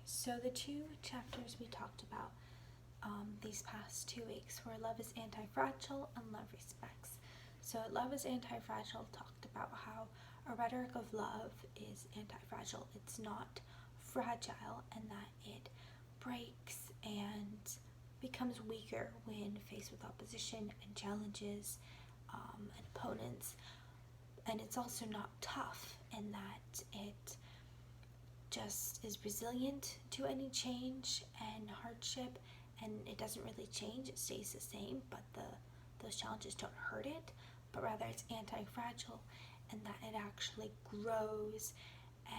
So the two chapters we talked about these past 2 weeks were Love is Anti-Fragile and Love Respects. So Love is Anti-Fragile talked about how a rhetoric of love is anti-fragile. It's not fragile, and that it breaks and becomes weaker when faced with opposition and challenges and opponents. And it's also not tough in that it just is resilient to any change and hardship, and it doesn't really change, it stays the same, but those challenges don't hurt it, but rather it's anti-fragile, and that it actually grows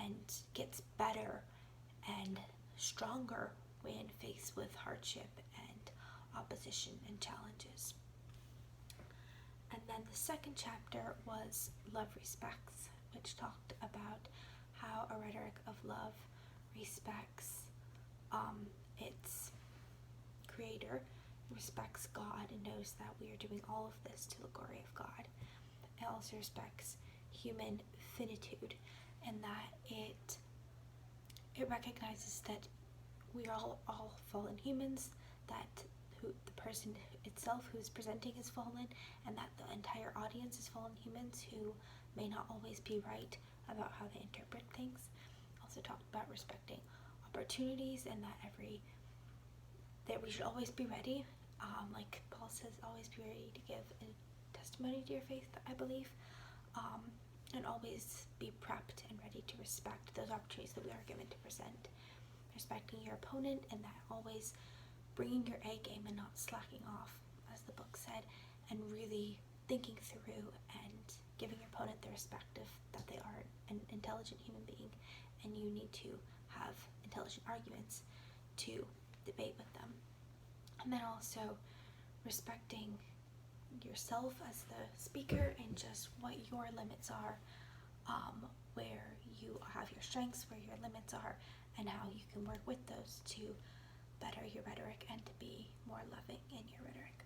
and gets better and stronger when faced with hardship and opposition and challenges. And then the second chapter was Love Respects, which talked about how a rhetoric of love respects its creator, respects God, and knows that we are doing all of this to the glory of God. It also respects human finitude, and that it recognizes that we are all fallen humans, that the person itself who is presenting is fallen, and that the entire audience is fallen humans who may not always be right about how they interpret things. Also talked about respecting opportunities, and that we should always be ready, like Paul says, always be ready to give a testimony to your faith, I believe, and always be prepped and ready to respect those opportunities that we are given to present. Respecting your opponent, and that always bringing your A game and not slacking off, as the book said, and really thinking through and giving your opponent the respect that they are an intelligent human being, and you need to have intelligent arguments to debate with them. And then also respecting yourself as the speaker and just what your limits are, where you have your strengths, where your limits are, and how you can work with those to better your rhetoric and to be more loving in your rhetoric.